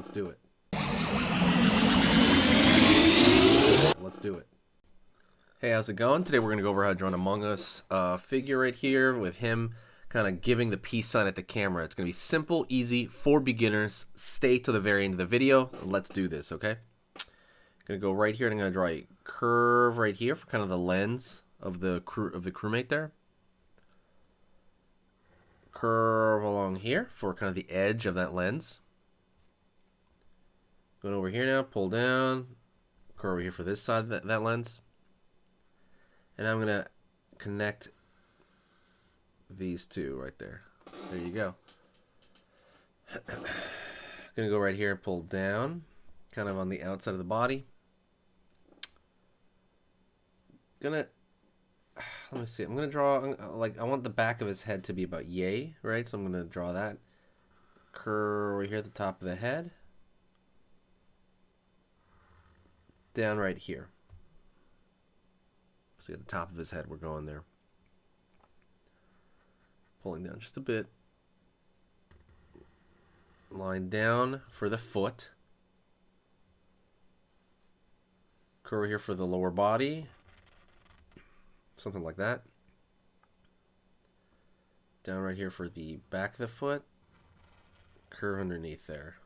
Let's do it. Let's do it. Hey, how's it going? Today we're going to go over how to draw an Among Us figure right here with him kind of giving the peace sign at the camera. It's going to be simple, easy, for beginners. Stay to the very end of the video. Let's do this, okay? Going to go right here and I'm going to draw a curve right here for kind of the lens of the crewmate there. Curve along here for kind of the edge of that lens. Going over here now, pull down, curve over here for this side of that lens. And I'm going to connect these two right there. There you go. Going to go right here and pull down, kind of on the outside of the body. Let me see. I'm going to draw, like, I want the back of his head to be about yay, right? So I'm going to draw that. Curve over here at the top of the head. Down right here. So at the top of his head, we're going there. Pulling down just a bit. Line down for the foot. Curve here for the lower body. Something like that. Down right here for the back of the foot. Curve underneath there.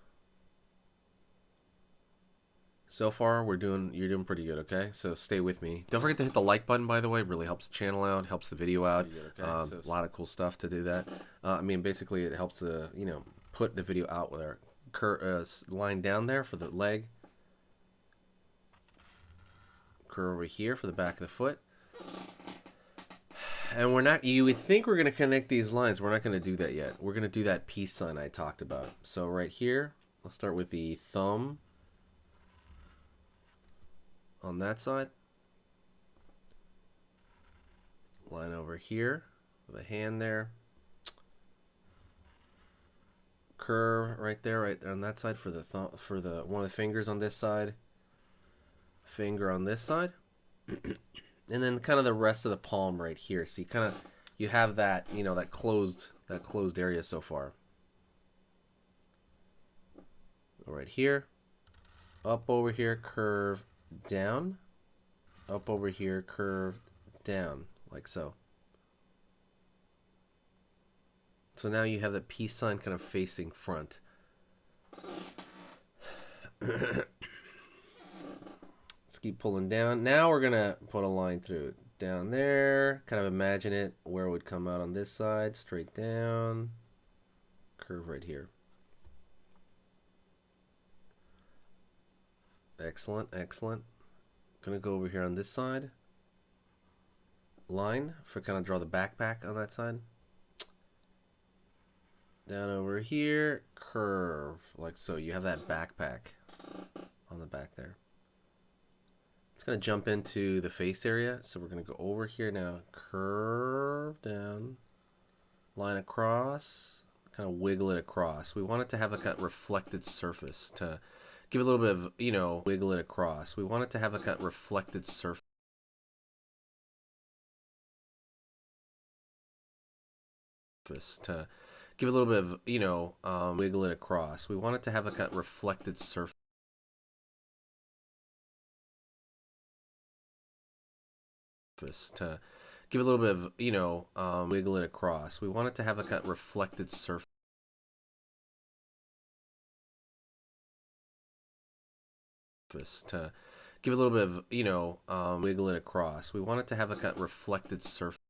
So far, you're doing pretty good, okay? So stay with me. Don't forget to hit the like button, by the way. It really helps the channel out, helps the video out. Okay? A lot of cool stuff to do that. I mean, basically, it helps to, put the video out with our line down there for the leg. Curve over here for the back of the foot. And you would think we're going to connect these lines. We're not going to do that yet. We're going to do that peace sign I talked about. So right here, let's start with the thumb. On that side, line over here with a hand there, curve right there, right there on that side for the thumb, for the one of the fingers on this side, finger on this side, and then kind of the rest of the palm right here. So you have that that closed area so far. Right here, up over here, curve down, up over here, curve down, like so. So now you have the peace sign kind of facing front. Let's keep pulling down. Now we're gonna put a line through it. Down there, kind of imagine it where it would come out on this side, straight down, curve right here. Excellent, excellent. Gonna go over here on this side. Line for kind of draw the backpack on that side. Down over here, curve like so. You have that backpack on the back there. It's gonna jump into the face area, so we're gonna go over here now. Curve down, line across, kind of wiggle it across. We want it to have like a reflected surface to give a little bit of, wiggle it across. We want it to have like a reflected surface to give a little bit of, wiggle it across. We want it to have like a reflected surface to give a little bit of, wiggle it across. We want it to have like a reflected surface to give a little bit of, wiggle it across. We want it to have like a reflected surface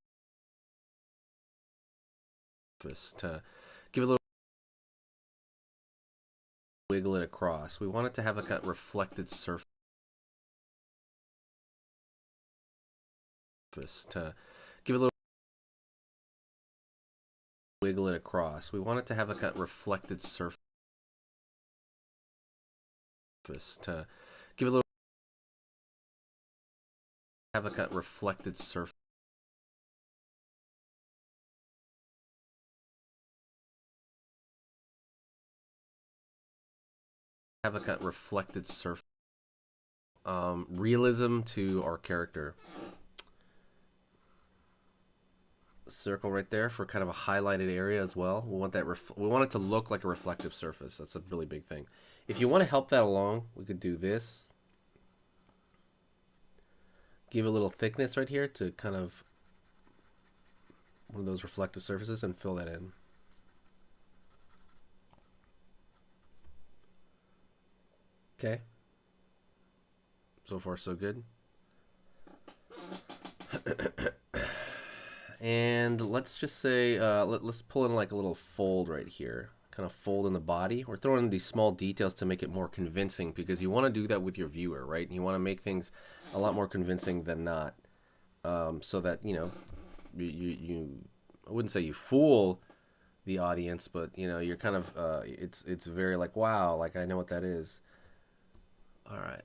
to give a little wiggle it across. We want it to have like a reflected surface to give a little wiggle it across. We want it to have like a reflected surface to give a little have like a reflected surface have like a reflected surface. Realism to our character. Circle right there for kind of a highlighted area as well. We want that we want it to look like a reflective surface. That's a really big thing. If you want to help that along, we could do this. Give a little thickness right here to kind of one of those reflective surfaces and fill that in. Okay. So far, so good. And let's just say, let's pull in like a little fold right here. Kind of fold in the body. We're throwing in these small details to make it more convincing because you want to do that with your viewer, right? And you want to make things a lot more convincing than not. So that, I wouldn't say you fool the audience, but, you're kind of, it's very like, wow, like I know what that is. All right.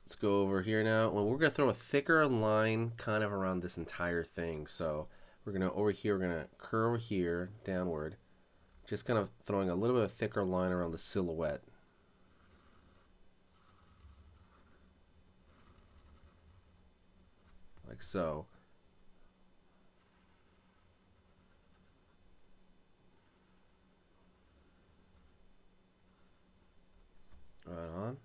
Let's go over here now. Well, we're going to throw a thicker line kind of around this entire thing. So we're going to, over here, we're going to curve here downward. Just kind of throwing a little bit of a thicker line around the silhouette. Like so. Right on.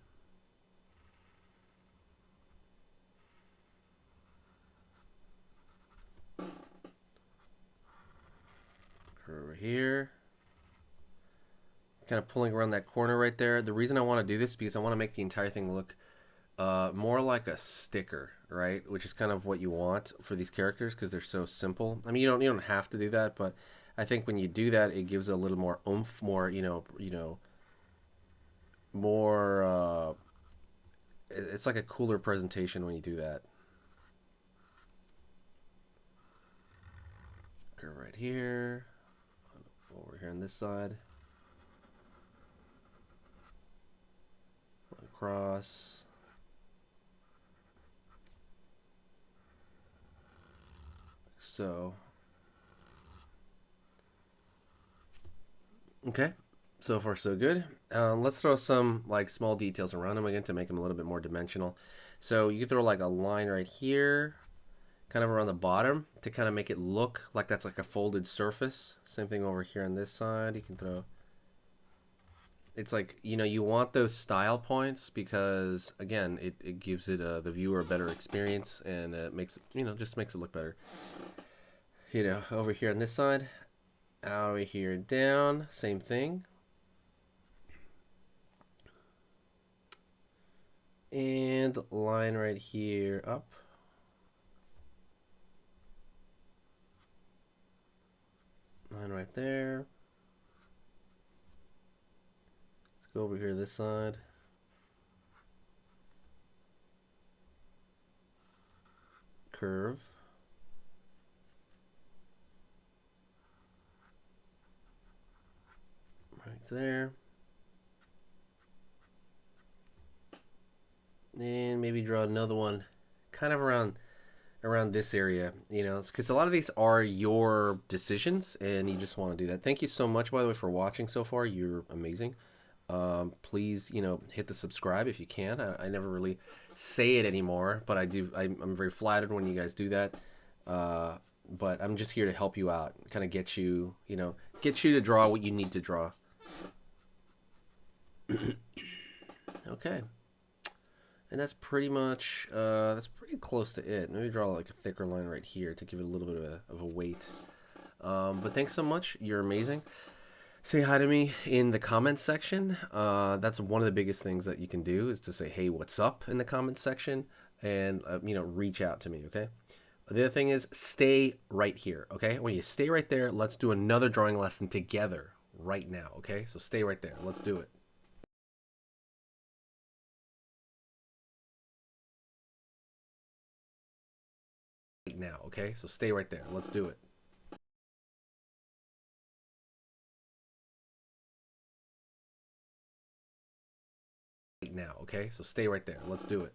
Over here. Kind of pulling around that corner right there. The reason I want to do this is because I want to make the entire thing look more like a sticker, right? Which is kind of what you want for these characters because they're so simple. I mean, you don't have to do that, but I think when you do that, it gives a little more oomph, more more. It's like a cooler presentation when you do that. Go right here, over here on this side, across. So, okay, so far so good. Let's throw some like small details around them again to make them a little bit more dimensional. So you can throw like a line right here, kind of around the bottom to kind of make it look like that's like a folded surface. Same thing over here on this side. You can throw. It's like you want those style points because again it gives it the viewer a better experience and it makes it just makes it look better. Over here on this side, over here down, same thing. And line right here up. Line right there. Let's go over here this side. Curve. Right there. And maybe draw another one kind of around this area, because a lot of these are your decisions and you just want to do that. Thank you so much, by the way, for watching so far. You're amazing. Please, hit the subscribe if you can. I never really say it anymore, but I do. I'm very flattered when you guys do that. But I'm just here to help you out, kind of get you to draw what you need to draw. Okay. And that's pretty much, that's pretty close to it. Maybe draw like a thicker line right here to give it a little bit of a weight. But thanks so much. You're amazing. Say hi to me in the comments section. That's one of the biggest things that you can do is to say, hey, what's up in the comments section and, reach out to me, okay? The other thing is stay right here, okay? When you stay right there, let's do another drawing lesson together right now, okay? So stay right there. Let's do it. Right now, okay? So stay right there. Let's do it. Right now, okay? So stay right there. Let's do it.